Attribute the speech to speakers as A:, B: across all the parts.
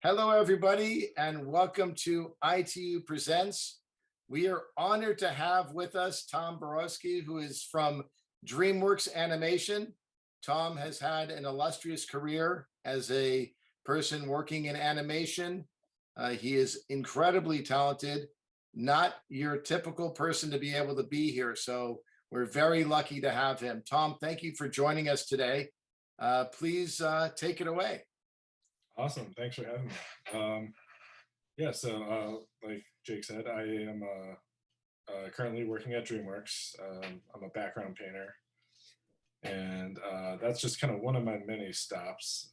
A: Hello, everybody, and welcome to ITU Presents. We are honored to have with us Tom Borowski, who is from DreamWorks Animation. Tom has had an illustrious career as a person working in animation. He is incredibly talented, not your typical person to be able to be here. So we're very lucky to have him. Tom, thank you for joining us today. Please take it away.
B: Awesome. Thanks for having me. Yeah, so like Jake said, I am currently working at DreamWorks. I'm a background painter, and that's just kind of one of my many stops.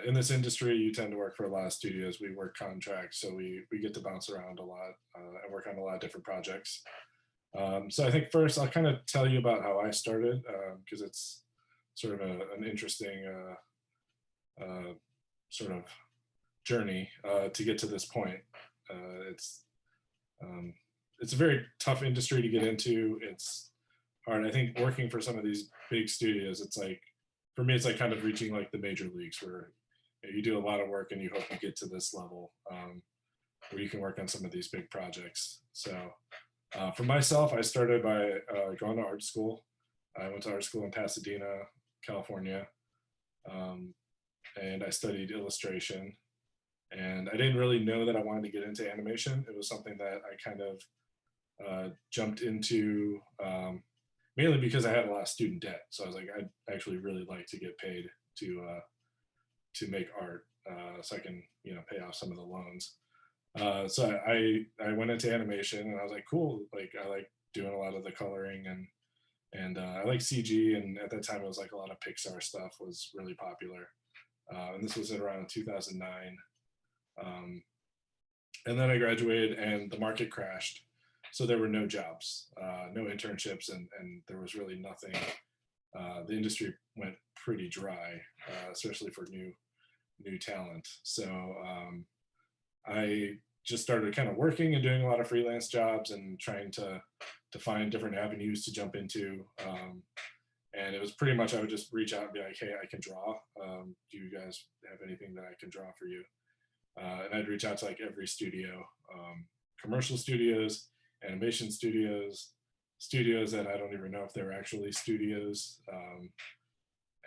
B: In this industry, you tend to work for a lot of studios. We work contracts, so we get to bounce around a lot and work on a lot of different projects. So I think first I'll kind of tell you about how I started because it's sort of an interesting uh, sort of journey to get to this point. It's it's a very tough industry to get into. It's hard. I think working for some of these big studios, it's like for me, it's like kind of reaching like the major leagues where you do a lot of work and you hope you get to this level where you can work on some of these big projects. So for myself, I started by going to art school. I went to art school in Pasadena, California, um, and I studied illustration. And I didn't really know that I wanted to get into animation. It was something that I kind of jumped into mainly because I had a lot of student debt. So I was like, I'd actually really like to get paid to make art, so I can pay off some of the loans. So I went into animation, and I was like, cool. Like I like doing a lot of the coloring and I like CG. And at that time, it was like a lot of Pixar stuff was really popular. And this was around 2009. Um, and then I graduated, and the market crashed. So there were no jobs, no internships, and there was really nothing. The industry went pretty dry, especially for new talent. So I just started kind of working and doing a lot of freelance jobs and trying to find different avenues to jump into. And it was pretty much I would just reach out and be like, hey, I can draw. Do you guys have anything that I can draw for you? And I'd reach out to like every studio, commercial studios, animation studios, studios that I don't even know if they were actually studios,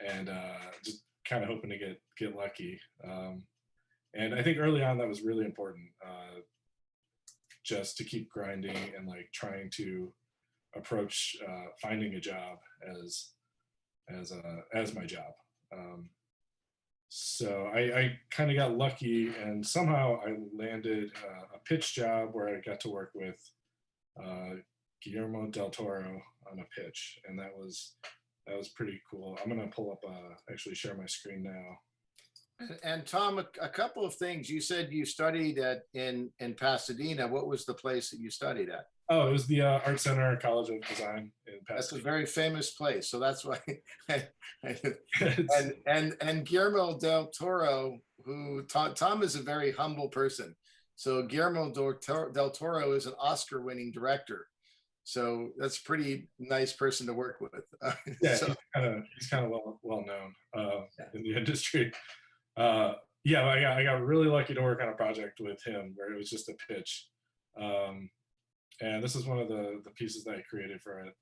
B: and just kind of hoping to get lucky. And I think early on that was really important, just to keep grinding and like trying to approach finding a job as my job. So I kind of got lucky, and somehow I landed a pitch job where I got to work with uh, Guillermo del Toro on a pitch, and that was pretty cool. I'm gonna pull up, actually share my screen now.
A: And Tom, a couple of things. You said you studied at in Pasadena. What was the place that you studied at?
B: Oh, it was the Art Center College of Design in
A: That's a
B: Pasadena.
A: very famous place. So that's why.
B: It's,
A: And Guillermo del Toro, who Tom is a very humble person. So Guillermo del Toro is an Oscar-winning director. So that's a pretty nice person to work with.
B: yeah,
A: So
B: he's kind of well known in the industry. Uh, yeah, I got really lucky to work on a project with him where it was just a pitch. Um, and this is one of the pieces that I created for it.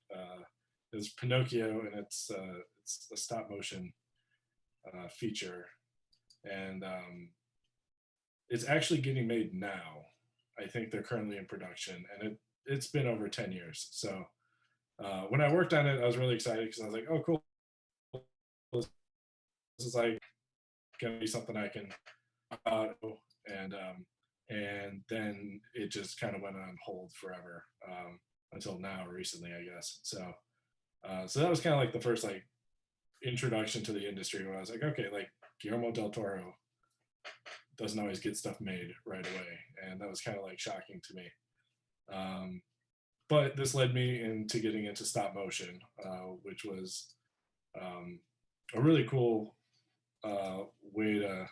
B: Is Pinocchio, and it's a stop motion feature, and it's actually getting made now. I think they're currently in production, and it's been over 10 years. So when I worked on it, I was really excited because I was like, oh, cool, this is like gonna be something I can and and then it just kind of went on hold forever until now, recently, I guess. So so that was kind of like the first like introduction to the industry where I was like, okay, like Guillermo del Toro doesn't always get stuff made right away, and that was kind of like shocking to me. Um, but this led me into getting into stop motion, which was um, a really cool way to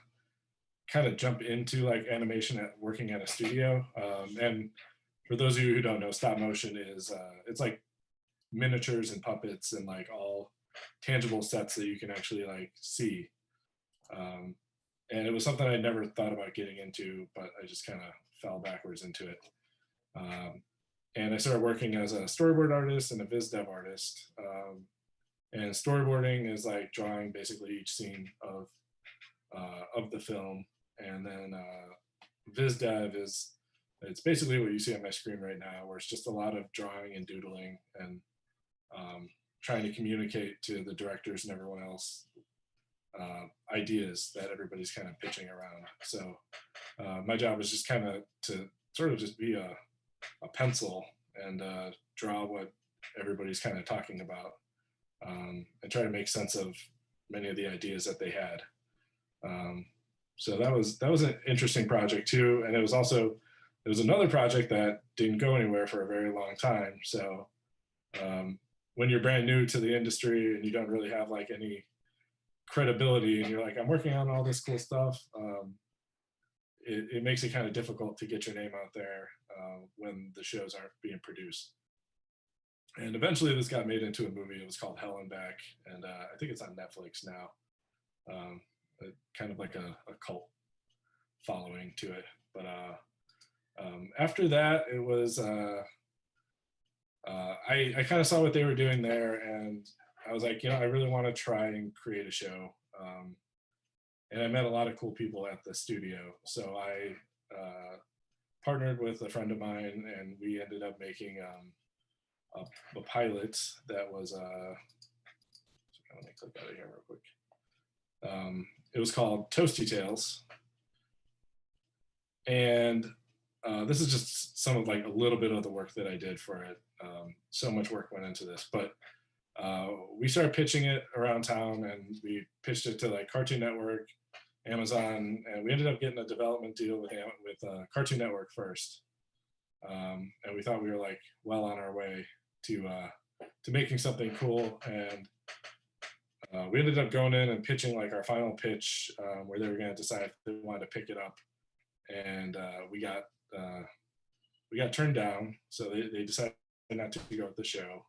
B: kind of jump into like animation at working at a studio. And for those of you who don't know, stop motion is it's like miniatures and puppets and like all tangible sets that you can actually like see. Um, and it was something I never thought about getting into, but I just kind of fell backwards into it. And I started working as a storyboard artist and a viz dev artist. And storyboarding is like drawing basically each scene of the film, and then viz dev is it's basically what you see on my screen right now, where it's just a lot of drawing and doodling and trying to communicate to the directors and everyone else ideas that everybody's kind of pitching around. So my job is just kind of to sort of just be a pencil and draw what everybody's kind of talking about, and try to make sense of many of the ideas that they had. So that was an interesting project too, and it was another project that didn't go anywhere for a very long time. So when you're brand new to the industry and you don't really have like any credibility, and you're like, I'm working on all this cool stuff, it makes it kind of difficult to get your name out there when the shows aren't being produced. And eventually this got made into a movie. It was called Hell and Back, and I think it's on Netflix now. Kind of like a cult following to it. But after that, it was I kind of saw what they were doing there, and I was like, I really want to try and create a show. And I met a lot of cool people at the studio. So I partnered with a friend of mine, and we ended up making a pilot that was, let me click out of here real quick. It was called Toasty Tales. And this is just some of like a little bit of the work that I did for it. So much work went into this, but we started pitching it around town, and we pitched it to like Cartoon Network, Amazon, and we ended up getting a development deal with Cartoon Network first. And we thought we were like well on our way to making something cool. And we ended up going in and pitching like our final pitch, where they were going to decide if they wanted to pick it up. And we got turned down, so they decided not to go with the show.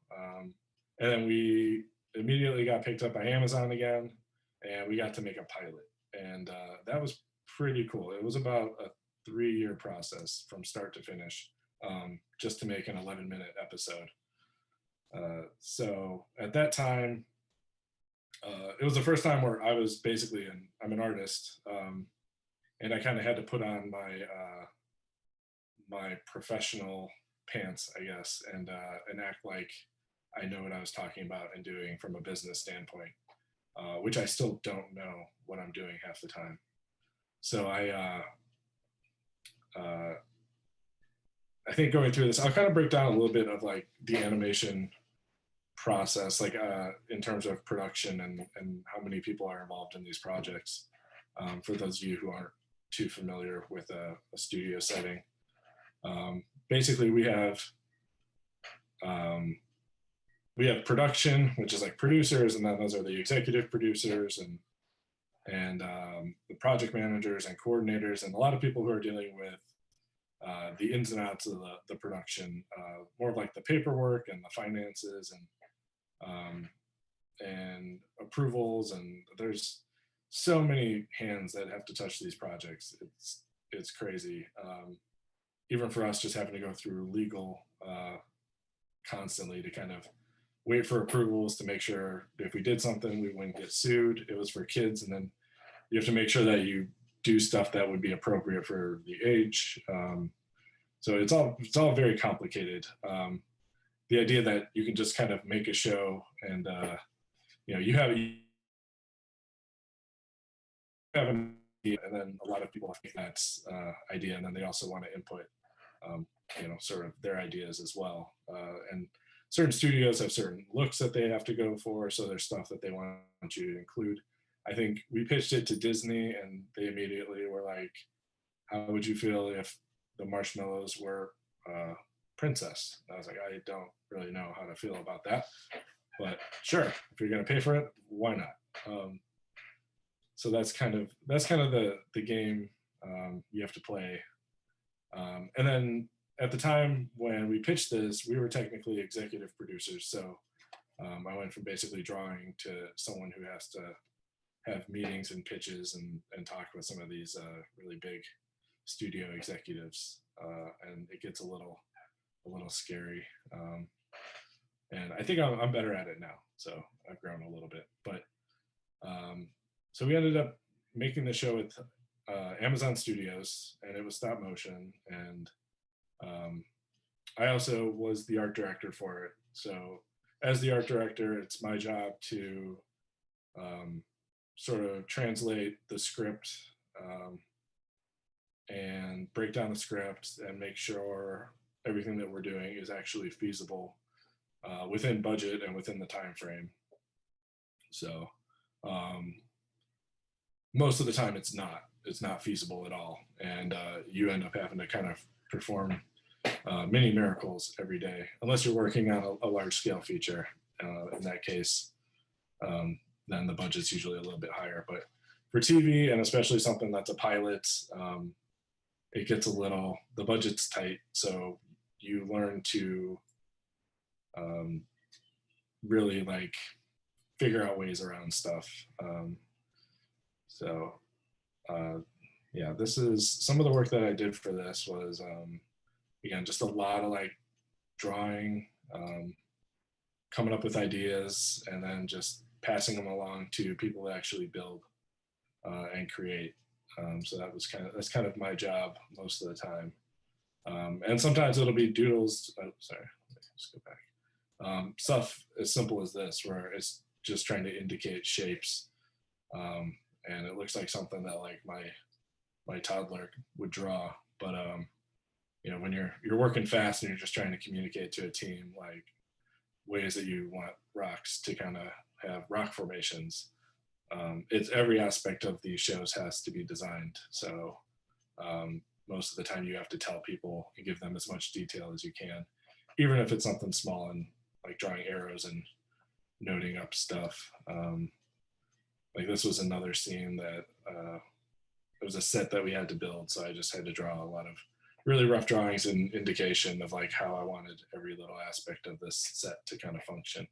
B: And then we immediately got picked up by Amazon again, and we got to make a pilot. And that was pretty cool. It was about a 3-year process from start to finish, just to make an 11-minute episode. So at that time, it was the first time where I was basically I'm an artist, and I kind of had to put on my professional pants, I guess, and act like I know what I was talking about and doing from a business standpoint, which I still don't know what I'm doing half the time. So I think going through this, I'll kind of break down a little bit of like the animation process, like in terms of production and how many people are involved in these projects, for those of you who aren't too familiar with a studio setting. Basically, we have production, which is like producers, and then those are the executive producers and the project managers and coordinators, and a lot of people who are dealing with the ins and outs of the production, more of like the paperwork and the finances and approvals, and there's so many hands that have to touch these projects. It's crazy. Even for us, just having to go through legal constantly to kind of wait for approvals to make sure if we did something, we wouldn't get sued. It was for kids, and then you have to make sure that you do stuff that would be appropriate for the age. So it's all very complicated. The idea that you can just kind of make a show and you have an idea, and then a lot of people have that idea, and then they also want to input sort of their ideas as well. And certain studios have certain looks that they have to go for, so there's stuff that they want you to include. I think we pitched it to Disney, and they immediately were like, how would you feel if the marshmallows were princess? And I was like, I don't really know how to feel about that, but sure, if you're going to pay for it, why not? So that's kind of the game you have to play. And then at the time when we pitched this, we were technically executive producers. So I went from basically drawing to someone who has have meetings and pitches and talk with some of these really big studio executives, and it gets a little scary. And I think I'm better at it now, so I've grown a little bit. But so we ended up making the show with Amazon Studios, and it was stop motion. And I also was the art director for it. So as the art director, it's my job to sort of translate the script and break down the script and make sure everything that we're doing is actually feasible within budget and within the time frame. So most of the time it's not feasible at all, and you end up having to kind of perform mini miracles every day, unless you're working on a large scale feature. In that case, then the budget's usually a little bit higher. But for TV, and especially something that's a pilot, it gets the budget's tight, so you learn to really like figure out ways around stuff. Yeah, this is some of the work that I did for this was again just a lot of like drawing, coming up with ideas, and then just passing them along to people that actually build and create. So that's kind of my job most of the time. And sometimes it'll be doodles. Oh, sorry, let's go back. Stuff as simple as this, where it's just trying to indicate shapes, and it looks like something that like my toddler would draw. But you know, when you're working fast and you're just trying to communicate to a team like ways that you want rocks to kind of have rock formations, it's every aspect of these shows has to be designed. So most of the time you have to tell people and give them as much detail as you can, even if it's something small and like drawing arrows and noting up stuff. Like this was another scene that it was a set that we had to build, so I just had to draw a lot of really rough drawings and indication of like how I wanted every little aspect of this set to kind of function.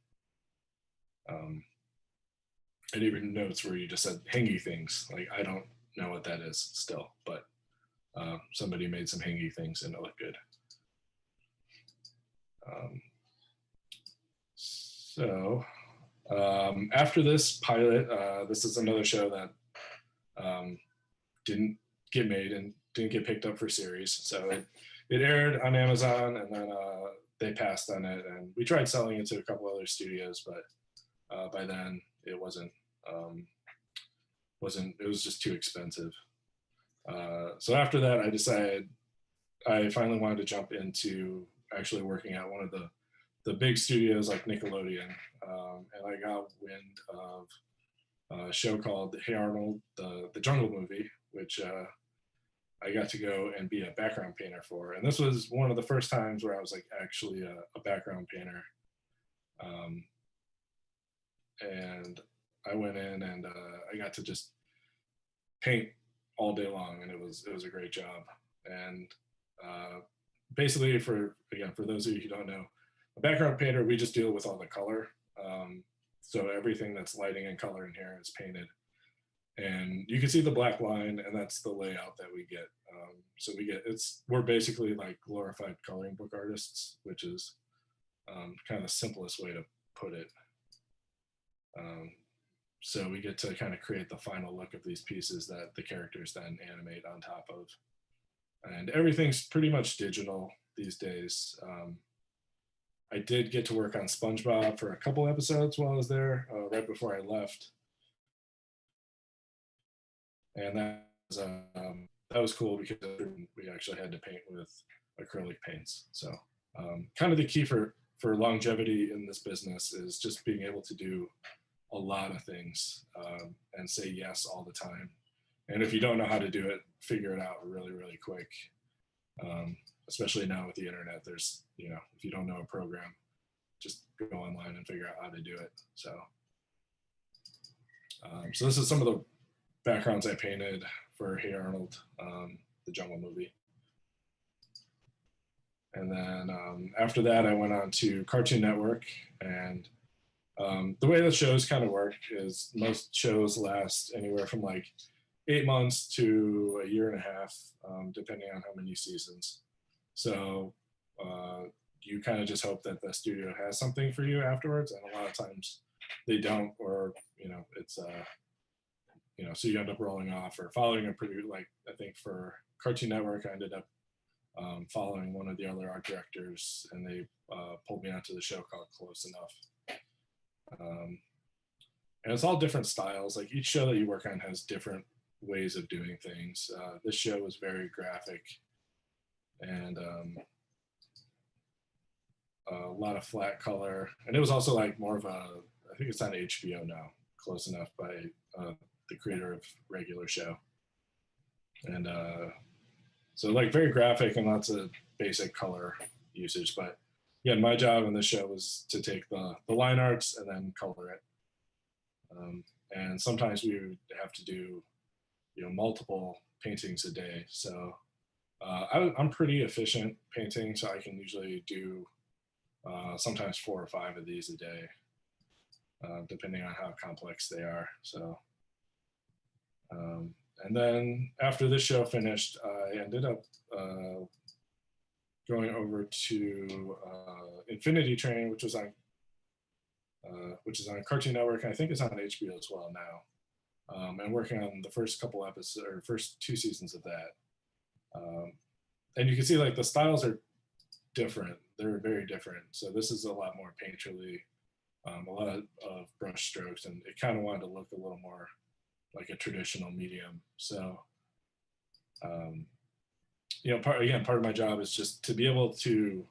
B: And even notes where you just said hangy things, like I don't know what that is still, but somebody made some hangy things and it looked good. So after this pilot, this is another show that didn't get made and didn't get picked up for series. So it aired on Amazon, and then they passed on it, and we tried selling it to a couple other studios, but by then it wasn't, it was just too expensive. So after that, I decided I finally wanted to jump into actually working at one of the big studios like Nickelodeon, and I got wind of a show called Hey Arnold, the Jungle Movie, which I got to go and be a background painter for. And this was one of the first times where I was like actually a background painter. And I went in and I got to just paint all day long, and it was a great job. And basically, for those of you who don't know, a background painter, we just deal with all the color. So everything that's lighting and color in here is painted. And you can see the black line, and that's the layout that we get. So we're basically like glorified coloring book artists, which is kind of the simplest way to put it. So we get to kind of create the final look of these pieces that the characters then animate on top of. And everything's pretty much digital these days. I did get to work on SpongeBob for a couple episodes while I was there, right before I left. And that was cool because we actually had to paint with acrylic paints. So kind of the key for longevity in this business is just being able to do a lot of things and say yes all the time. And if you don't know how to do it, figure it out really, really quick. Especially now with the internet, there's, if you don't know a program, just go online and figure out how to do it. So, so this is some of the backgrounds I painted for Hey Arnold, the Jungle Movie. And then after that, I went on to Cartoon Network, and The way the shows kind of work is most shows last anywhere from like 8 months to a year and a half, depending on how many seasons. So you kind of just hope that the studio has something for you afterwards, and a lot of times they don't, or it's so you end up rolling off or following a pretty, like, I think for Cartoon Network, I ended up following one of the other art directors, and they pulled me onto the show called Close Enough. And it's all different styles. Like, each show that you work on has different ways of doing things. This show was very graphic and a lot of flat color, and it was also like more of a, I think it's on HBO now, Close Enough, by the creator of Regular Show. And so like very graphic and lots of basic color usage. But yeah, my job in this show was to take the line arts and then color it. And sometimes we would have to do multiple paintings a day. So I'm pretty efficient painting, so I can usually do sometimes 4 or 5 of these a day, depending on how complex they are. So and then after this show finished, I ended up going over to Infinity Train, which is on Cartoon Network. I think it's on HBO as well now, and working on the first couple episodes, or first 2 seasons of that. And you can see like the styles are different. They're very different. So this is a lot more painterly, a lot of brush strokes, and it kind of wanted to look a little more like a traditional medium. So, part of my job is just to be able to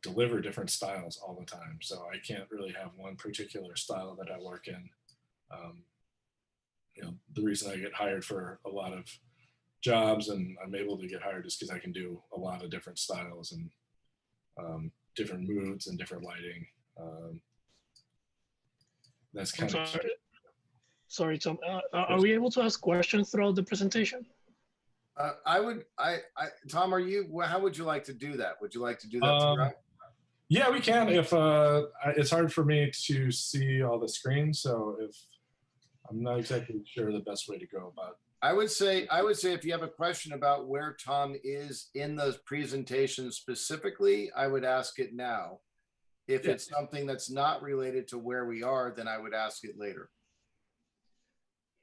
B: deliver different styles all the time. So I can't really have one particular style that I work in. The reason I get hired for a lot of jobs, and I'm able to get hired, is because I can do a lot of different styles and different moods and different lighting. That's kind of key.
C: Sorry, Tom. Are we able to ask questions throughout the presentation?
A: Tom, how would you like to do that? Would you like to do that throughout?
B: Yeah, we can. If it's hard for me to see all the screens, so if I'm not exactly sure the best way to go about.
A: I would say if you have a question about where Tom is in those presentations specifically, I would ask it now. If it's something that's not related to where we are, then I would ask it later.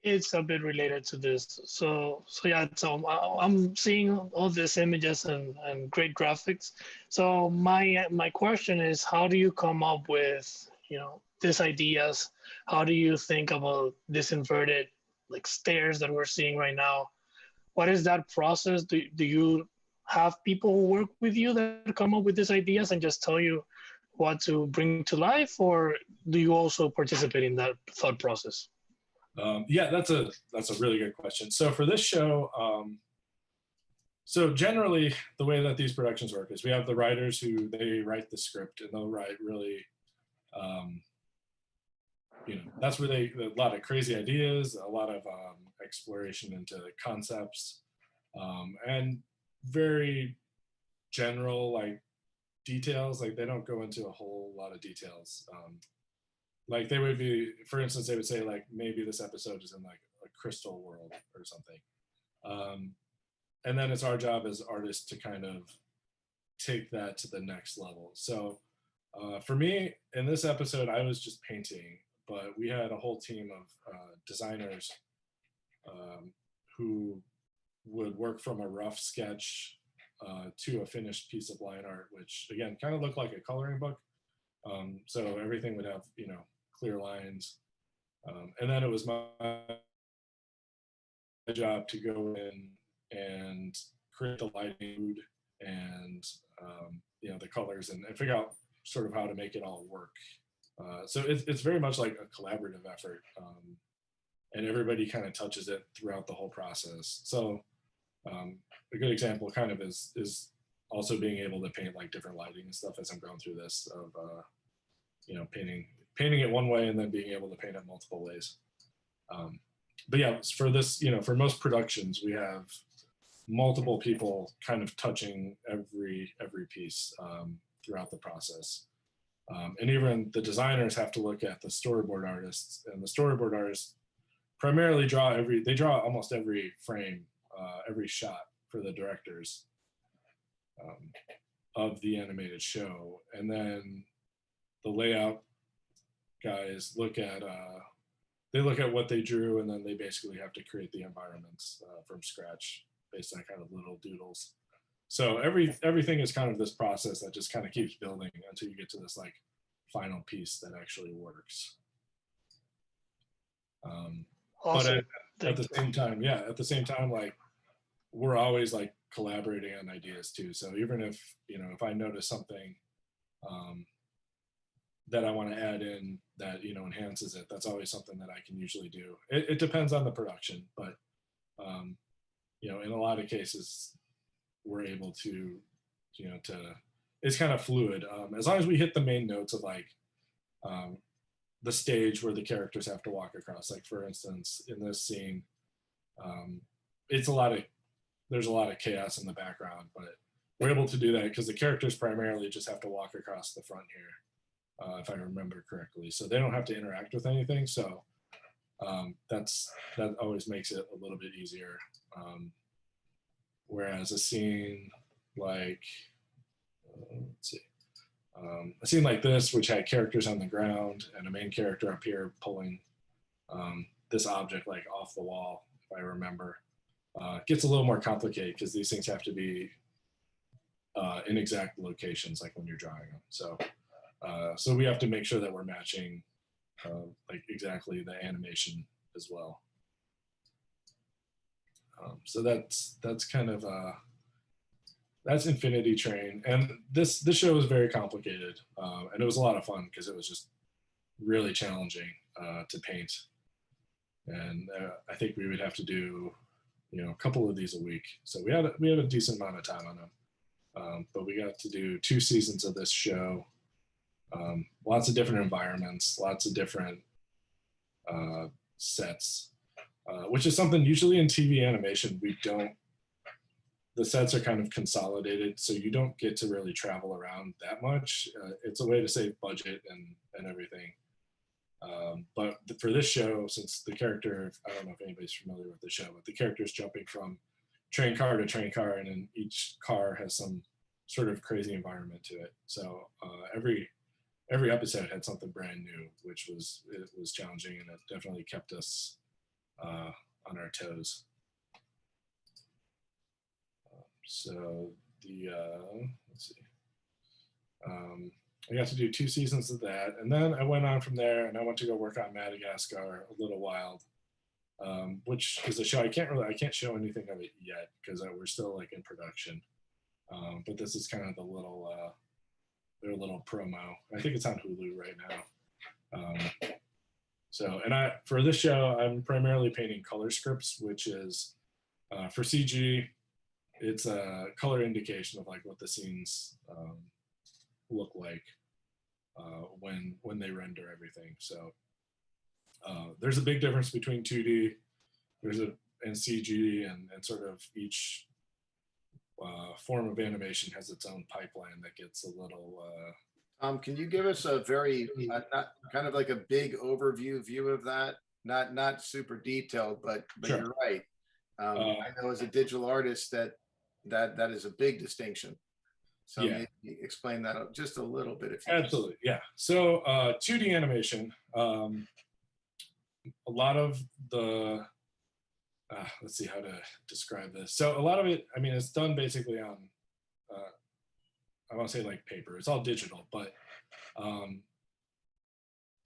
C: It's a bit related to this. So yeah, Tom, I'm seeing all these images and great graphics. So my question is, how do you come up with, these ideas? How do you think about this inverted like stairs that we're seeing right now? What is that process? Do you have people who work with you that come up with these ideas and just tell you what to bring to life, or do you also participate in that thought process?
B: Yeah, that's a really good question. So for this show, so generally the way that these productions work is we have the writers who they write the script, and they'll write really, that's where a lot of crazy ideas, a lot of exploration into concepts, and very general like details. Like, they don't go into a whole lot of details. Like, they would be, for instance, they would say like, maybe this episode is in like a crystal world or something. And then it's our job as artists to kind of take that to the next level. So for me, in this episode, I was just painting, but we had a whole team of designers who would work from a rough sketch to a finished piece of line art, which again, kind of looked like a coloring book. So everything would have, clear lines. And then it was my job to go in and create the lighting and, the colors and figure out sort of how to make it all work. So it's very much like a collaborative effort. And everybody kind of touches it throughout the whole process. So a good example kind of is also being able to paint like different lighting and stuff as I'm going through this of, painting it one way and then being able to paint it multiple ways. But yeah, for this, for most productions, we have multiple people kind of touching every piece throughout the process. And even the designers have to look at the storyboard artists, and the storyboard artists primarily they draw almost every frame, every shot for the directors of the animated show. And then the layout guys look at what they drew, and then they basically have to create the environments from scratch based on kind of little doodles. So everything is kind of this process that just kind of keeps building until you get to this like final piece that actually works. But
C: Awesome.
B: at the same time, like we're always like collaborating on ideas too. So even if if I notice something that I want to add in that enhances it, that's always something that I can usually do. It depends on the production, but in a lot of cases we're able to it's kind of fluid, as long as we hit the main notes of like the stage where the characters have to walk across. Like for instance, in this scene, there's a lot of chaos in the background, but we're able to do that because the characters primarily just have to walk across the front here, if I remember correctly. So they don't have to interact with anything. So that always makes it a little bit easier. Whereas a scene like, let's see, a scene like this, which had characters on the ground and a main character up here pulling this object like off the wall, if I remember, gets a little more complicated because these things have to be in exact locations, like when you're drawing them. So we have to make sure that we're matching like exactly the animation as well. So that's kind of that's Infinity Train, and this show is very complicated, and it was a lot of fun because it was just really challenging to paint, and I think we would have to do a couple of these a week. So we had a decent amount of time on them, but we got to do 2 seasons of this show, lots of different environments, lots of different sets. Which is something usually in TV animation the sets are kind of consolidated, so you don't get to really travel around that much. It's a way to save budget and everything. But for this show, since the character, I don't know if anybody's familiar with the show, but the character is jumping from train car to train car, and then each car has some sort of crazy environment to it. So every episode had something brand new, which was challenging, and it definitely kept us on our toes. So let's see. I got to do 2 seasons of that, and then I went on from there, and I went to go work on Madagascar, A Little Wild, which is a show I can't show anything of it yet because we're still like in production. But this is kind of their little promo. I think it's on Hulu right now. So, and for this show, I'm primarily painting color scripts, which is for CG, it's a color indication of like what the scenes look like when they render everything. So there's a big difference between 2D and CG, and sort of each form of animation has its own pipeline that gets a little
A: Can you give us a very not kind of like a big overview view of that? Not super detailed, but
B: Sure.
A: You're right. I know as a digital artist that is a big distinction. So
B: Yeah.
A: maybe explain that just a little bit if you
B: Absolutely, yeah. So 2D animation, a lot of the let's see how to describe this. So a lot of it, I mean, it's done basically on I want to say like paper. It's all digital, but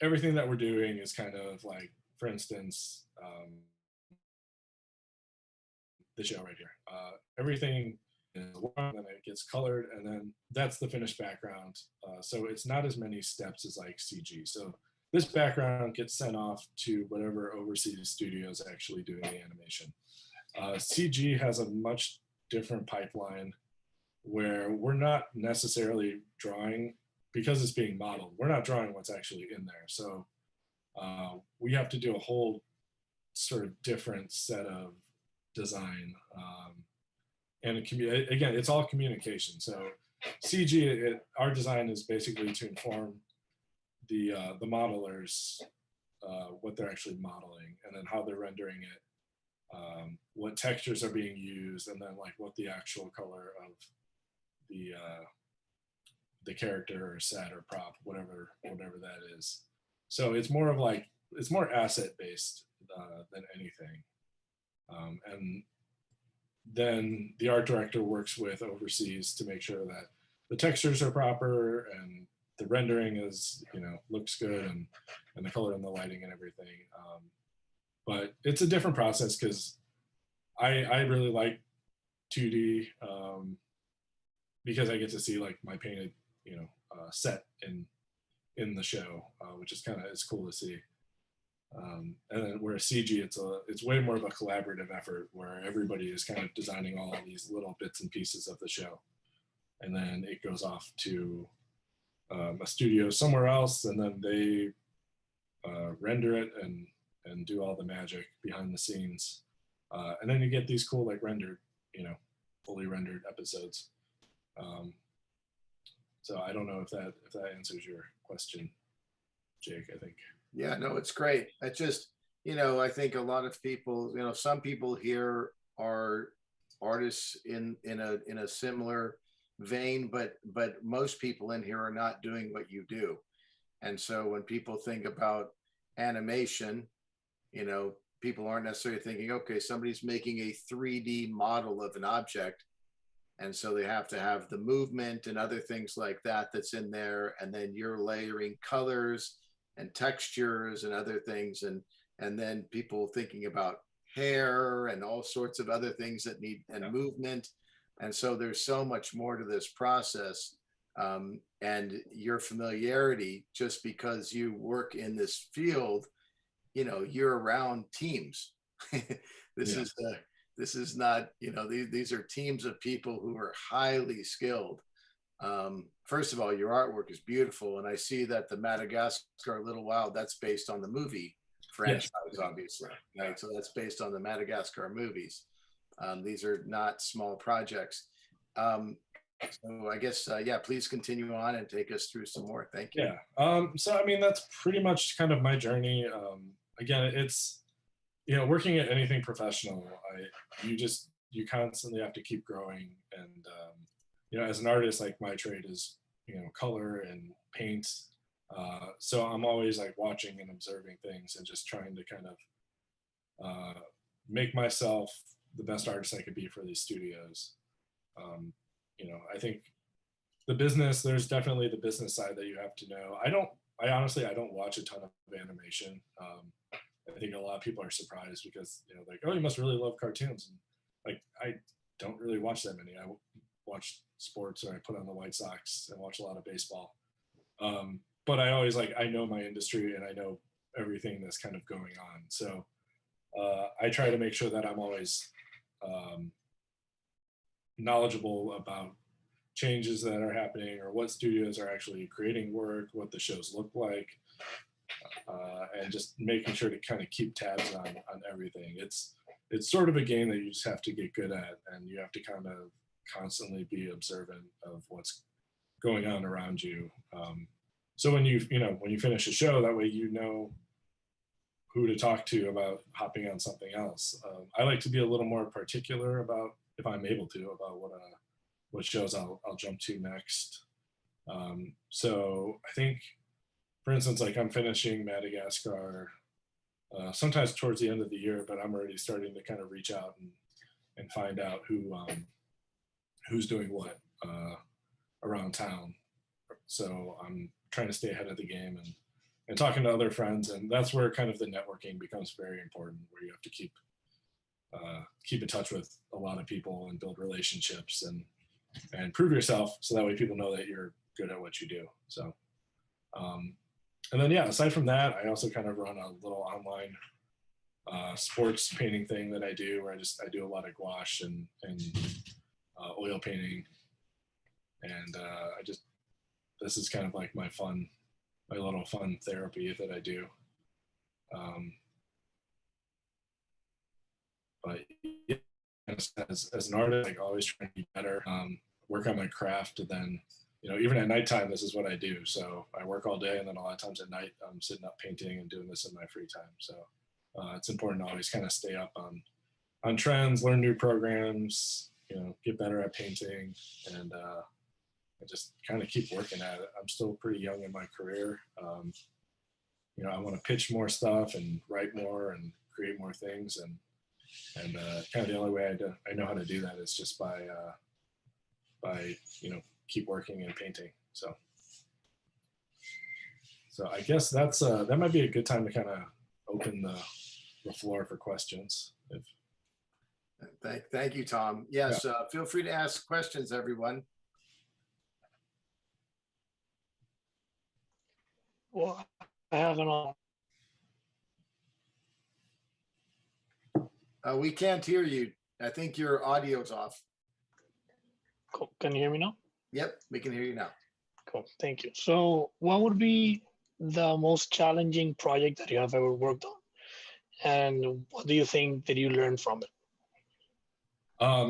B: everything that we're doing is kind of like, for instance, the show right here. Everything is one, and then it gets colored, and then that's the finished background. So it's not as many steps as like CG. So this background gets sent off to whatever overseas studio is actually doing the animation. CG has a much different pipeline where we're not necessarily drawing, because it's being modeled, we're not drawing what's actually in there. So we have to do a whole sort of different set of design. And again, it's all communication. So CG, our design is basically to inform the modelers, what they're actually modeling, and then how they're rendering it, what textures are being used, and then like what the actual color of the character or set or prop, whatever that is. So it's more of like, it's more asset based than anything. And then the art director works with overseas to make sure that the textures are proper and the rendering is, looks good, and the color and the lighting and everything. But it's a different process because I really like 2D, because I get to see like my painted, set in the show, which is it's cool to see. And then where CG, it's way more of a collaborative effort where everybody is kind of designing all of these little bits and pieces of the show, and then it goes off to a studio somewhere else, and then they render it and do all the magic behind the scenes, and then you get these cool like rendered, fully rendered episodes. So I don't know if that answers your question, Jake. I think.
A: Yeah, no, it's great. I just, I think a lot of people, some people here are artists in a similar vein, but most people in here are not doing what you do. And so when people think about animation, people aren't necessarily thinking, okay, somebody's making a 3D model of an object. And so they have to have the movement and other things like that that's in there. And then you're layering colors and textures and other things. And then people thinking about hair and all sorts of other things that need, and movement. And so there's so much more to this process. And your familiarity, just because you work in this field, you're around teams. This is not, these are teams of people who are highly skilled. First of all, your artwork is beautiful. And I see that the Madagascar Little Wild, that's based on the movie franchise, yes. Obviously. Right? So that's based on the Madagascar movies. These are not small projects. So I guess, please continue on and take us through some more. Thank you.
B: Yeah. So, I mean, that's pretty much kind of my journey. Again, it's, working at anything professional, you constantly have to keep growing. And, as an artist, like my trade is, color and paint. So I'm always like watching and observing things and just trying to kind of make myself the best artist I could be for these studios. I think there's definitely the business side that you have to know. I honestly don't watch a ton of animation. I think a lot of people are surprised because, like, oh, you must really love cartoons. And like, I don't really watch that many. I watch sports, or I put on the White Sox and watch a lot of baseball. But I always I know my industry and I know everything that's kind of going on. So I try to make sure that I'm always knowledgeable about changes that are happening, or what studios are actually creating work, what the shows look like, and just making sure to kind of keep tabs on everything. It's sort of a game that you just have to get good at, and you have to kind of constantly be observant of what's going on around you. So when you finish a show, that way who to talk to about hopping on something else. I like to be a little more particular about, if I'm able to, about what shows I'll jump to next. So I think, for instance, like I'm finishing Madagascar sometimes towards the end of the year, but I'm already starting to kind of reach out and find out who's doing what around town. So I'm trying to stay ahead of the game and talking to other friends, and that's where kind of the networking becomes very important, where you have to keep in touch with a lot of people and build relationships and prove yourself, so that way people know that you're good at what you do. So and then aside from that, I also kind of run a little online sports painting thing that I do, where I do a lot of gouache and oil painting, and this is kind of like my little fun therapy that I do. But as an artist, like always trying to be better, work on my craft, and then even at nighttime, this is what I do. So I work all day, and then a lot of times at night, I'm sitting up painting and doing this in my free time. So it's important to always kind of stay up on trends, learn new programs, get better at painting, and just kind of keep working at it. I'm still pretty young in my career. I want to pitch more stuff and write more and create more things, and kind of the only way I know how to do that is just by keep working and painting. So I guess that's that might be a good time to kind of open the floor for questions.
A: Thank you, Tom. Yes, feel free to ask questions, everyone.
C: Well, I have an.
A: We can't hear you. I think your audio's off.
C: Cool. Can you hear me now?
A: Yep, we can hear you now.
C: Cool. Thank you. So, what would be the most challenging project that you have ever worked on, and what do you think that you learned from it?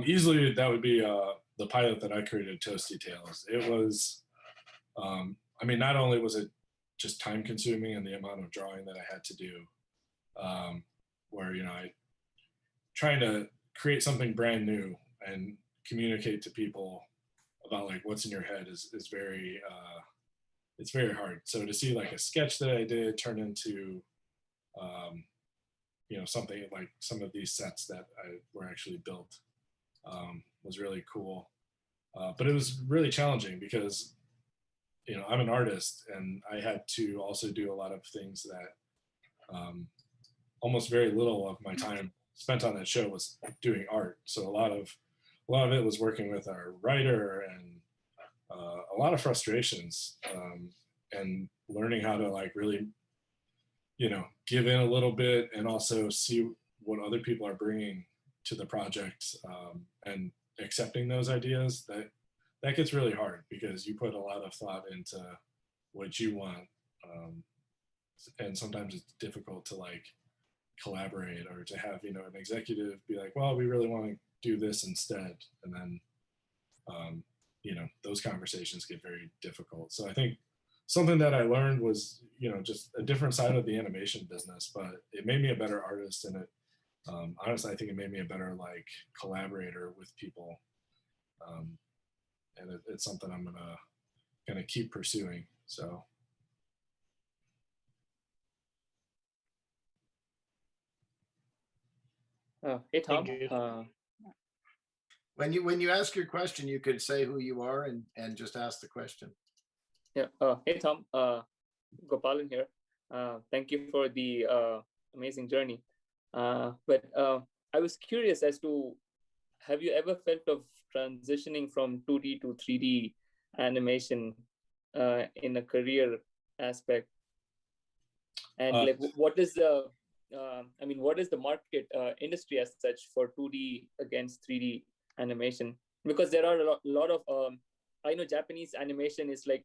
B: Easily, that would be the pilot that I created, Toasty Tales. It was, not only was it just time consuming and the amount of drawing that I had to do, where I trying to create something brand new and communicate to people about like what's in your head is very it's very hard. So to see like a sketch that I did turn into something like some of these sets that were actually built was really cool, but it was really challenging because I'm an artist, and I had to also do a lot of things that almost very little of my time spent on that show was doing art. So a lot of it was working with our writer, and a lot of frustrations, and learning how to like really give in a little bit and also see what other people are bringing to the project, and accepting those ideas. That gets really hard because you put a lot of thought into what you want, and sometimes it's difficult to like collaborate or to have an executive be like, well, we really want to do this instead, and then those conversations get very difficult. So I think something that I learned was just a different side of the animation business, but it made me a better artist, and it honestly I think it made me a better like collaborator with people, and it's something I'm gonna keep pursuing. So
D: hey Tom.
C: Thank you.
A: When you ask your question, you could say who you are and just ask the question.
D: Yeah. Hey Tom. Gopalan here. Thank you for the amazing journey. But I was curious as to, have you ever felt of transitioning from 2D to 3D animation in a career aspect? And like, what is the what is the market industry as such for 2D against 3D animation? Because there are a lot of I know Japanese animation is like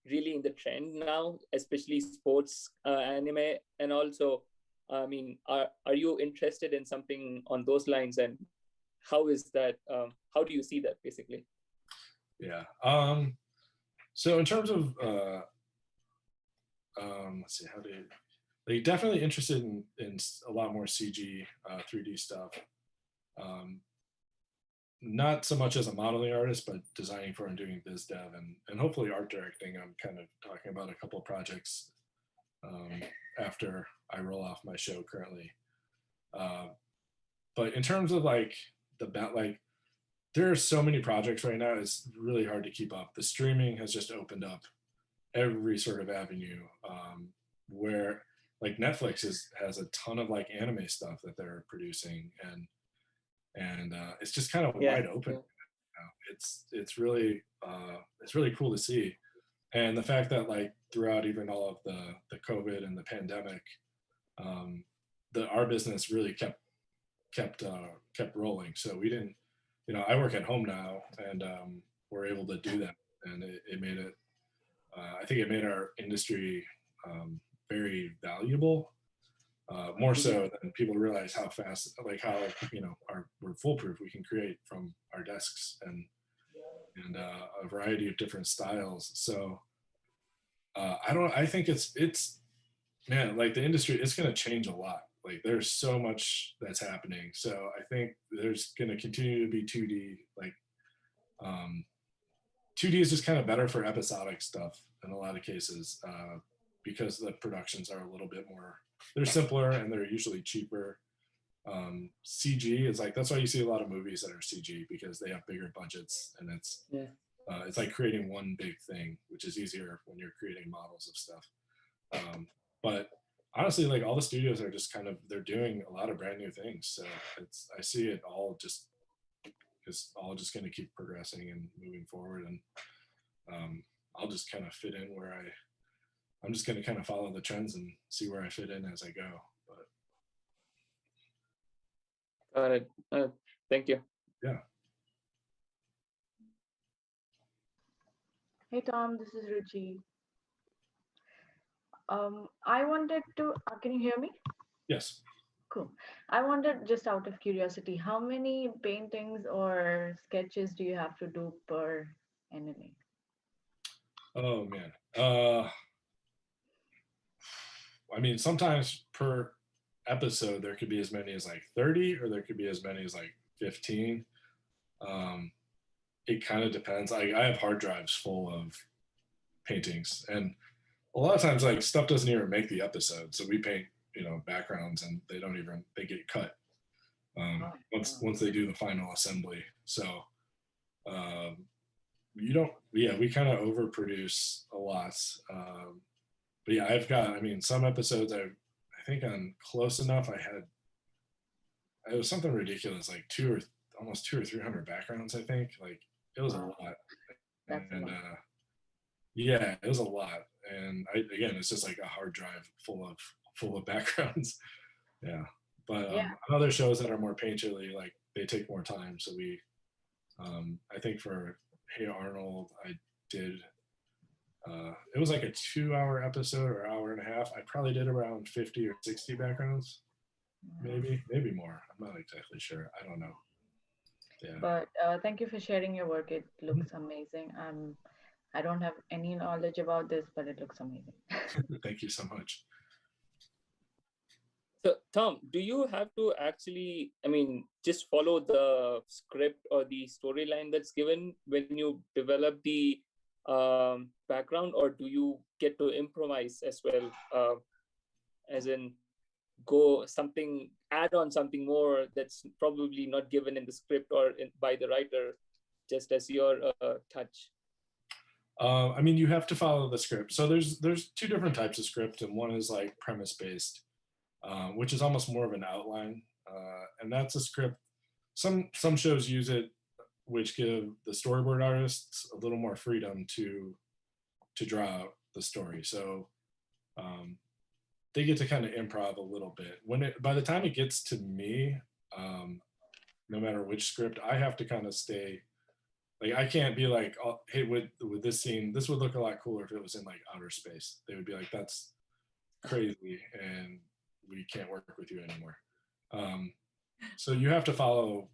D: really in the trend now, especially sports anime, and also are you interested in something on those lines, and how is that, how do you see that basically?
B: Yeah, so in terms of let's see, how do you, like, definitely interested in a lot more CG 3D stuff, not so much as a modeling artist, but designing for and doing biz dev, and hopefully art directing. I'm kind of talking about a couple of projects after I roll off my show currently. But in terms of like there are so many projects right now, it's really hard to keep up. The streaming has just opened up every sort of avenue, where like Netflix has a ton of like anime stuff that they're producing, and it's just kind of wide open. It's really cool to see, and the fact that like throughout even all of the COVID and the pandemic, our business really kept rolling. So we didn't, I work at home now, and we're able to do that, and it made it. I think it made our industry very valuable, more so than people realize how fast, like how we're foolproof we can create from our desks, and and a variety of different styles. So I think it's man, like the industry, it's going to change a lot. Like there's so much that's happening. So I think there's going to continue to be 2D. Like um, 2D is just kind of better for episodic stuff in a lot of cases because the productions are a little bit more, they're simpler and they're usually cheaper. CG is like, that's why you see a lot of movies that are CG because they have bigger budgets, and it's like creating one big thing, which is easier when you're creating models of stuff. But honestly, like all the studios are just kind of, they're doing a lot of brand new things. So I see it all just going to keep progressing and moving forward. And I'll just kind of fit in where I'm just going to kind of follow the trends and see where I fit in as I go. But
D: Got it. Thank you.
B: Yeah.
E: Hey Tom, this is Ruchi. I wanted to, can you hear me?
B: Yes.
E: Cool. I wanted, just out of curiosity, how many paintings or sketches do you have to do per anime?
B: Oh man. I mean, sometimes per episode there could be as many as like 30, or there could be as many as like 15. It kind of depends. I have hard drives full of paintings, and a lot of times like stuff doesn't even make the episode, so we paint backgrounds and they get cut once they do the final assembly. So we kind of overproduce a lot. But yeah, I mean, some episodes I think on Close Enough it was something ridiculous, like almost 200 or 300 backgrounds. I think like it was a lot.
E: That's a lot.
B: Yeah, it was a lot. And again, it's just like a hard drive full of backgrounds. Yeah. But on other shows that are more painterly, like they take more time. So I think for Hey Arnold, I did, it was like a 2-hour episode or hour and a half. I probably did around 50 or 60 backgrounds. Maybe more. I'm not exactly sure. I don't know. Yeah.
E: But thank you for sharing your work. It looks amazing. I don't have any knowledge about this, but it looks amazing.
B: Thank you so much.
D: So Tom, do you have to actually, I mean, just follow the script or the storyline that's given when you develop the background, or do you get to improvise as well? As in add on something more that's probably not given in the script or by the writer, just as your touch.
B: I mean, you have to follow the script. So there's two different types of script, and one is like premise based, which is almost more of an outline, and that's a script. Some shows use it, which give the storyboard artists a little more freedom to draw out the story. So they get to kind of improv a little bit. By the time it gets to me, no matter which script, I have to kind of stay. Like I can't be like, oh, hey, with this scene, this would look a lot cooler if it was in like outer space. They would be like, that's crazy, and we can't work with you anymore. So you have to follow,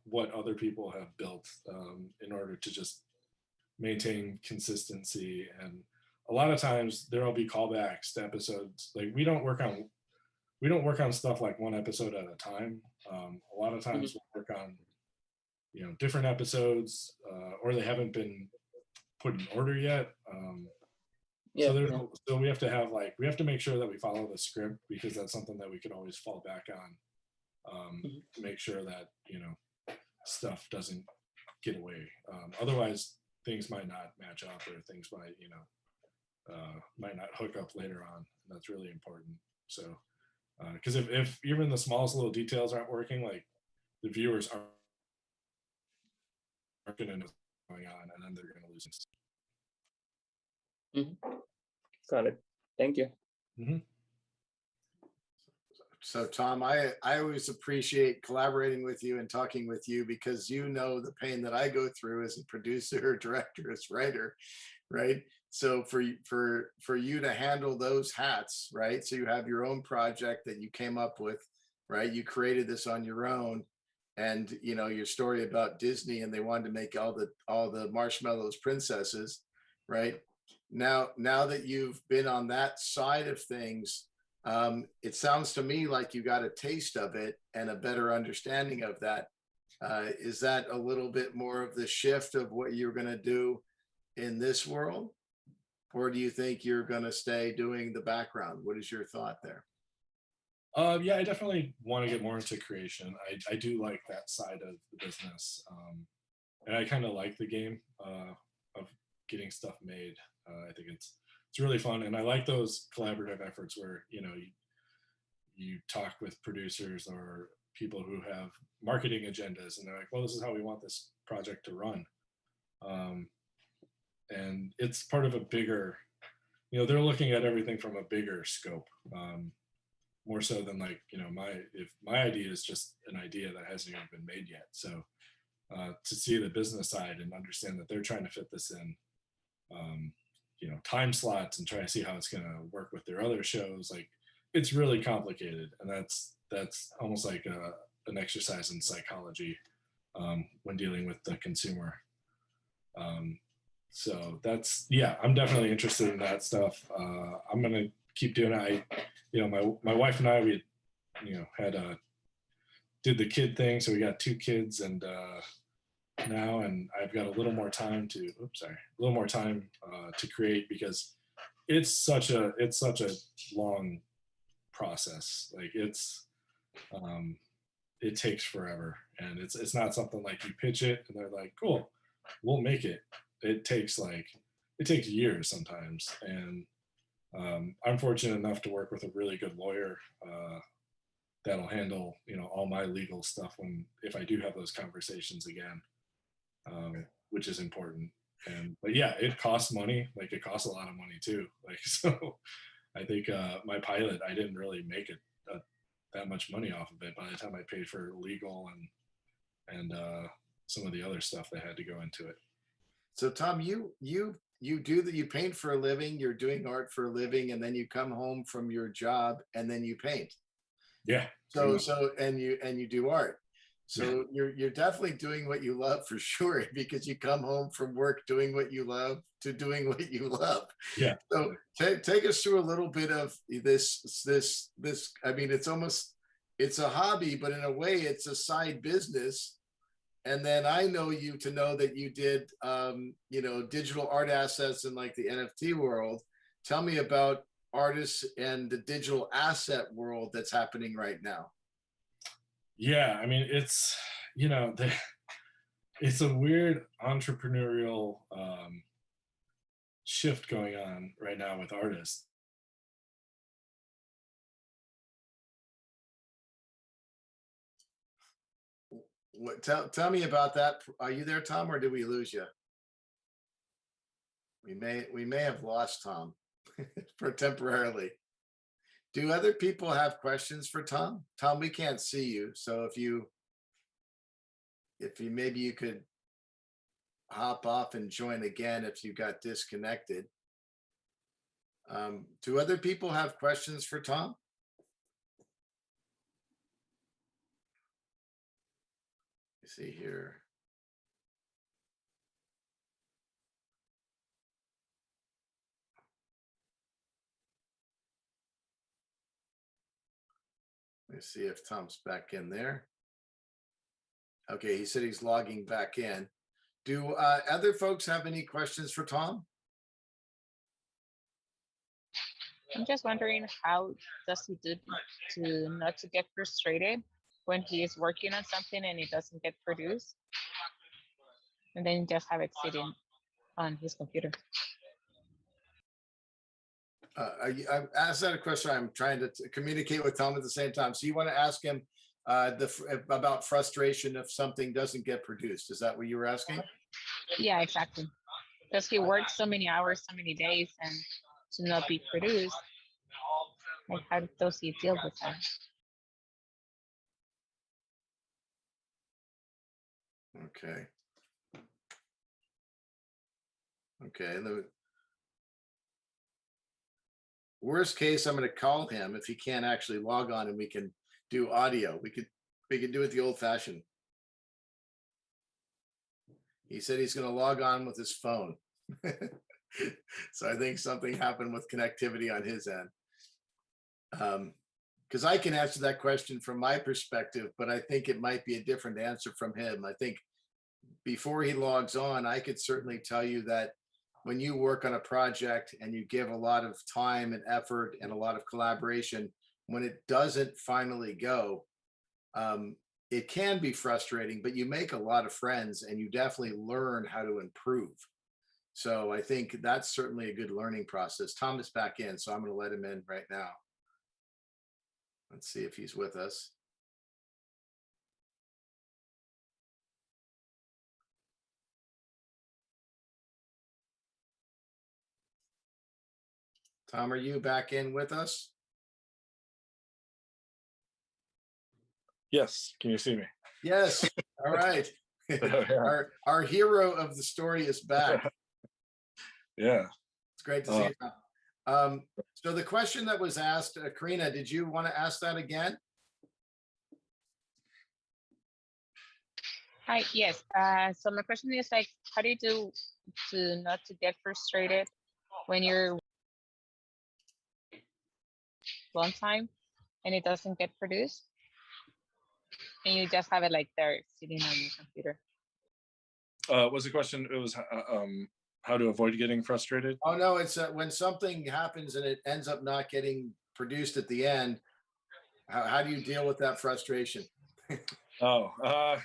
B: what other people have built in order to just maintain consistency. And a lot of times there'll be callbacks to episodes. Like we don't work on stuff like one episode at a time. A lot of times we'll work on different episodes, or they haven't been put in order yet. So we have to make sure that we follow the script, because that's something that we could always fall back on to make sure that stuff doesn't get away. Otherwise, things might not match up, or things might not hook up later on. And that's really important. So, because if even the smallest little details aren't working, like the viewers aren't going to know what's going on, and then they're going to lose it.
D: Got it. Thank you.
A: So Tom, I always appreciate collaborating with you and talking with you, because the pain that I go through as a producer, director, as writer, right? So for you to handle those hats, right? So you have your own project that you came up with, right? You created this on your own, and your story about Disney, and they wanted to make all the marshmallows princesses, right? Now that you've been on that side of things, it sounds to me like you got a taste of it and a better understanding of that. Is that a little bit more of the shift of what you're going to do in this world? Or do you think you're going to stay doing the background? What is your thought there?
B: Yeah, I definitely want to get more into creation. I do like that side of the business. And I kind of like the game of getting stuff made. I think it's really fun, and I like those collaborative efforts where you talk with producers or people who have marketing agendas, and they're like, "Well, this is how we want this project to run," and it's part of a bigger. They're looking at everything from a bigger scope, more so than like if my idea is just an idea that hasn't even been made yet. So to see the business side and understand that they're trying to fit this in time slots and try to see how it's going to work with their other shows, like it's really complicated, and that's almost like an exercise in psychology when dealing with the consumer. So I'm definitely interested in that stuff. I'm going to keep doing it. My wife and I, we had did the kid thing, so we got 2 kids, and now, and I've got a little more time to to create, because it's such a long process. Like it takes forever, and it's not something like you pitch it and they're like, cool, we'll make it. It takes years sometimes, and I'm fortunate enough to work with a really good lawyer that'll handle all my legal stuff if I do have those conversations again, which is important. But yeah, it costs money. Like it costs a lot of money too. Like so, I think my pilot, I didn't really make it that much money off of it by the time I paid for legal and some of the other stuff that had to go into it.
A: So Tom, you do that. You paint for a living. You're doing art for a living, and then you come home from your job, and then you paint.
B: Yeah.
A: So and you do art. So you're definitely doing what you love for sure, because you come home from work doing what you love to doing what you love.
B: Yeah.
A: So take us through a little bit of this. I mean, it's a hobby, but in a way, it's a side business. And then I know you to know that you did, digital art assets in like the NFT world. Tell me about artists and the digital asset world that's happening right now.
B: Yeah, I mean, it's it's a weird entrepreneurial shift going on right now with artists.
A: Tell me about that. Are you there, Tom, or did we lose you? We may have lost Tom for temporarily. Do other people have questions for Tom? Tom, we can't see you, so if you maybe you could hop off and join again if you got disconnected. Do other people have questions for Tom? Let's see here. Let's see if Tom's back in there. Okay, he said he's logging back in. Do other folks have any questions for Tom?
F: I'm just wondering, how does he do to not to get frustrated when he is working on something and it doesn't get produced, and then just have it sitting on his computer?
A: I asked that a question. I'm trying to communicate with Tom at the same time. So you want to ask him about frustration if something doesn't get produced? Is that what you were asking?
F: Yeah, exactly. Because he works so many hours, so many days, and to not be produced, like how does he deal with that?
A: Okay. Okay. And the worst case, I'm going to call him if he can't actually log on, and we can do audio. We could do it the old-fashioned He said he's going to log on with his phone. So I think something happened with connectivity on his end. Because I can answer that question from my perspective, but I think it might be a different answer from him. I think before he logs on, I could certainly tell you that when you work on a project and you give a lot of time and effort and a lot of collaboration, when it doesn't finally go, it can be frustrating, but you make a lot of friends and you definitely learn how to improve. So I think that's certainly a good learning process. Tom is back in, so I'm going to let him in right now. Let's see if he's with us. Tom, are you back in with us?
B: Yes. Can you see me?
A: Yes. All right. Our hero of the story is back.
B: Yeah.
A: It's great to see you, Tom. So the question that was asked, Karina, did you want to ask that again?
F: Hi, yes. So my question is like, how do you do to not to get frustrated when you're one time and it doesn't get produced and you just have it like there sitting on your computer?
B: Was the question, it was how to avoid getting frustrated?
A: Oh, no, it's when something happens and it ends up not getting produced at the end, how do you deal with that frustration?
B: I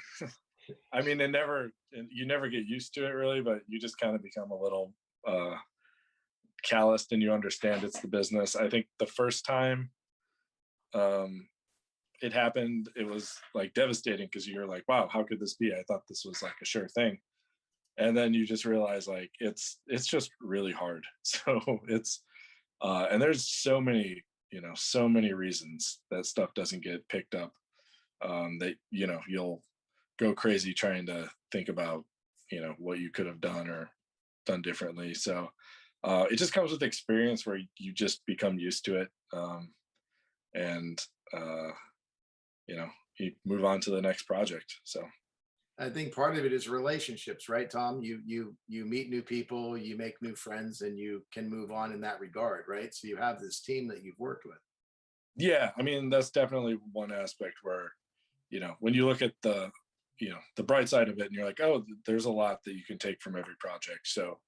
B: mean, you never get used to it really, but you just kind of become a little calloused and you understand it's the business. I think the first time it happened, it was like devastating because you're like, wow, how could this be? I thought this was like a sure thing. And then you just realize like it's just really hard. So it's and there's so many reasons that stuff doesn't get picked up, that you'll go crazy trying to think about what you could have done or done differently. So it just comes with experience where you just become used to it, and you move on to the next project. So
A: I think part of it is relationships, right, Tom? You meet new people, you make new friends, and you can move on in that regard, right? So you have this team that you've worked with.
B: Yeah, I mean, that's definitely one aspect where when you look at the bright side of it and you're like, oh, there's a lot that you can take from every project. So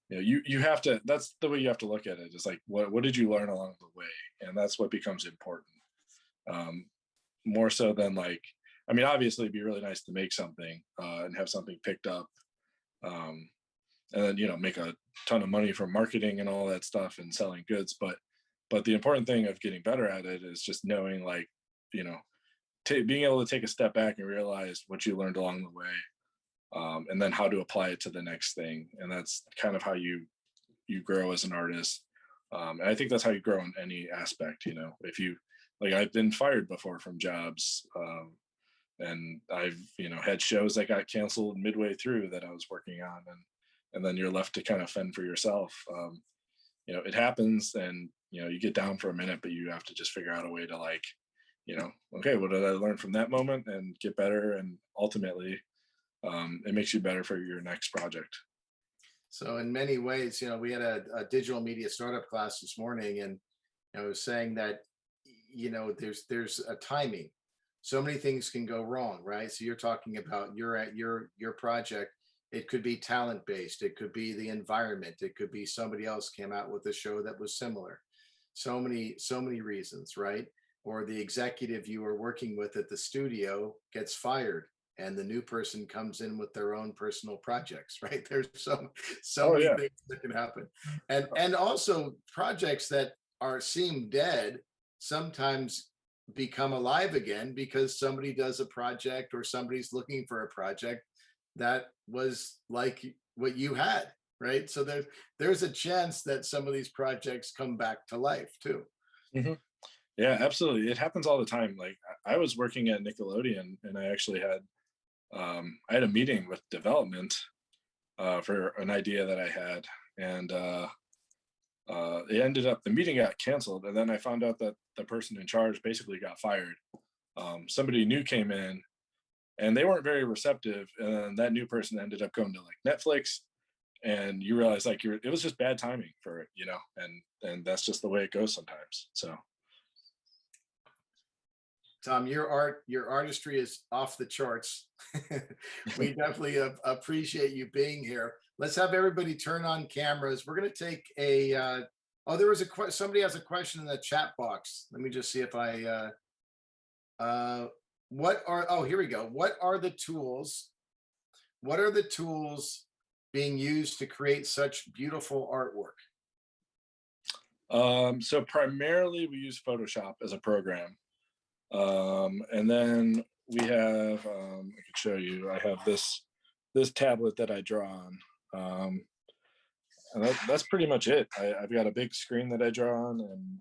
B: you have to, that's the way you have to look at it. It's like, what did you learn along the way? And that's what becomes important, more so than like, I mean, obviously it'd be really nice to make something and have something picked up, and then make a ton of money from marketing and all that stuff and selling goods. But the important thing of getting better at it is just knowing, like, being able to take a step back and realize what you learned along the way, and then how to apply it to the next thing. And that's kind of how you grow as an artist. And I think that's how you grow in any aspect. If you, like, I've been fired before from jobs, and I've had shows that got canceled midway through that I was working on, and then you're left to kind of fend for yourself. It happens, and you get down for a minute, but you have to just figure out a way to, like, okay, what did I learn from that moment, and get better, and ultimately it makes you better for your next project.
A: So in many ways, we had a digital media startup class this morning, and I was saying that there's a timing. So many things can go wrong, right? So you're talking about your project. It could be talent based, it could be the environment, it could be somebody else came out with a show that was similar. So many reasons, right? Or the executive you were working with at the studio gets fired and the new person comes in with their own personal projects, right? There's so many things that can happen. And also projects that seem dead sometimes become alive again because somebody does a project or somebody's looking for a project that was like what you had, right? So there's a chance that some of these projects come back to life too.
B: Mm-hmm. Yeah, absolutely. It happens all the time. Like, I was working at Nickelodeon, and I actually had I had a meeting with development for an idea that I had, and it ended up, the meeting got canceled, and then I found out that the person in charge basically got fired. Somebody new came in, and they weren't very receptive. And that new person ended up going to like Netflix, and you realize like it was just bad timing for it, you know, and that's just the way it goes sometimes. So
A: Tom, your artistry is off the charts. We definitely appreciate you being here. Let's have everybody turn on cameras. We're going to take a, oh, there was somebody has a question in the chat box. Let me just see if oh, here we go. What are the tools being used to create such beautiful artwork?
B: So primarily we use Photoshop as a program. And then we have, I can show you, I have this tablet that I draw on. And that's pretty much it. I've got a big screen that I draw on, and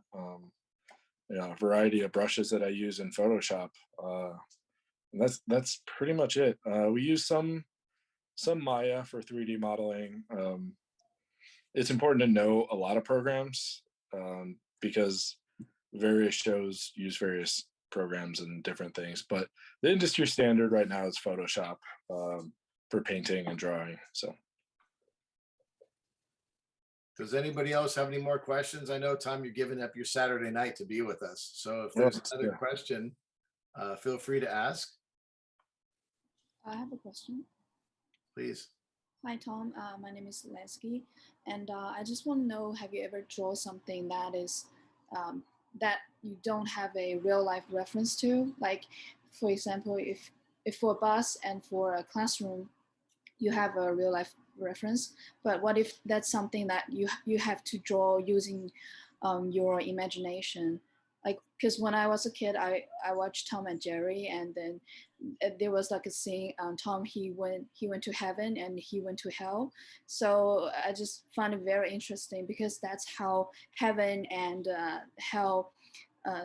B: you know, a variety of brushes that I use in Photoshop. And that's pretty much it. We use some Maya for 3D modeling. It's important to know a lot of programs, because various shows use various programs and different things, but the industry standard right now is Photoshop for painting and drawing. So
A: does anybody else have any more questions? I know, Tom, you're giving up your Saturday night to be with us, so if there's another question, feel free to ask.
G: I have a question.
A: Please.
G: Hi, Tom. My name is Lesky, and I just want to know, have you ever drawn something that is that you don't have a real life reference to? Like, for example, if for a bus and for a classroom, you have a real life reference, but what if that's something that you have to draw using your imagination? Like, because when I was a kid, I watched Tom and Jerry, and then there was like a scene, Tom, he went to heaven and he went to hell. So I just find it very interesting, because that's how heaven and hell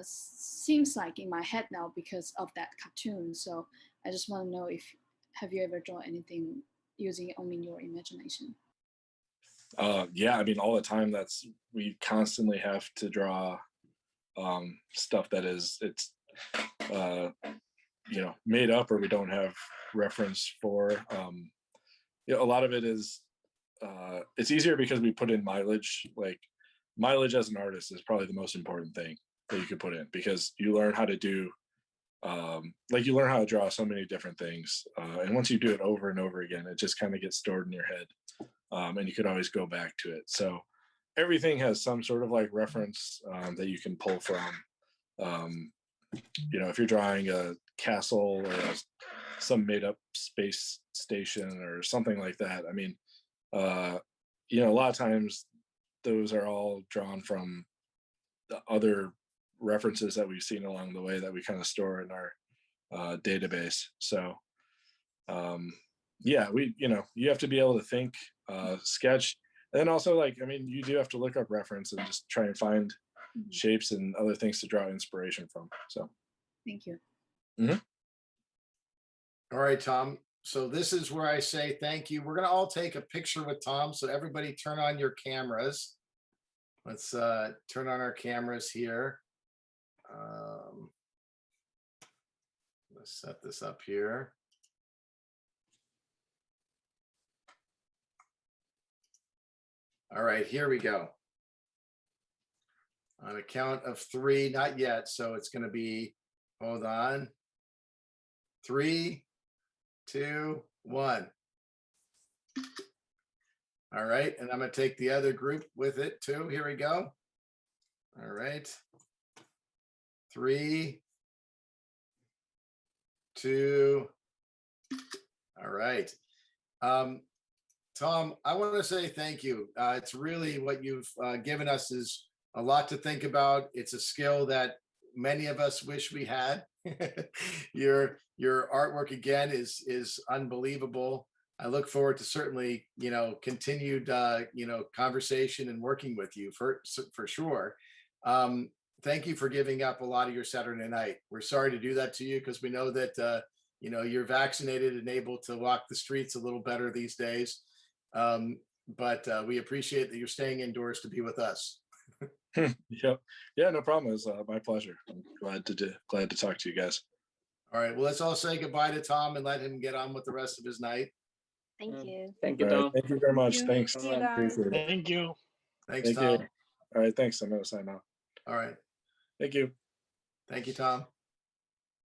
G: seems like in my head now because of that cartoon. So I just want to know, have you ever drawn anything using only your imagination?
B: Yeah, I mean, all the time. We constantly have to draw stuff that it's you know, made up, or we don't have reference for. You know, a lot of it is it's easier because we put in mileage. Like, mileage as an artist is probably the most important thing that you could put in, because you learn how to do like, you learn how to draw so many different things, and once you do it over and over again, it just kind of gets stored in your head, and you could always go back to it. So everything has some sort of like reference that you can pull from. You know, if you're drawing a castle or some made up space station or something like that, I mean, you know, a lot of times those are all drawn from the other references that we've seen along the way that we kind of store in our database. So yeah, you know, you have to be able to think, sketch, and then also, like, I mean, you do have to look up reference and just try and find shapes and other things to draw inspiration from. So
G: Thank you.
B: Mm-hmm.
A: All right, Tom. So this is where I say thank you. We're going to all take a picture with Tom. So everybody turn on your cameras. Let's turn on our cameras here. Let's set this up here. All right, here we go. On a count of 3, not yet. So it's going to be, hold on. 3, 2, 1. All right, and I'm going to take the other group with it too. Here we go. All right. 3, 2. All right. Tom, I want to say thank you. It's really, what you've given us is a lot to think about. It's a skill that many of us wish we had. Your artwork, again, is unbelievable. I look forward to certainly, you know, continued you know, conversation and working with you for sure. Thank you for giving up a lot of your Saturday night. We're sorry to do that to you, because we know that you know, you're vaccinated and able to walk the streets a little better these days. But we appreciate that you're staying indoors to be with us.
B: Yep. Yeah, no problem. It's my pleasure. I'm glad to talk to you guys.
A: All right, well, let's all say goodbye to Tom and let him get on with the rest of his night.
F: Thank you.
D: Thank you,
B: All right,
D: Tom.
B: thank you very much.
G: you.
B: Thanks.
E: See you guys.
B: Appreciate it.
C: Thank you.
A: Thanks,
B: Thank
A: Tom.
B: you. All right, thanks. I'm gonna sign off.
A: All right,
B: Thank you.
A: thank you, Tom.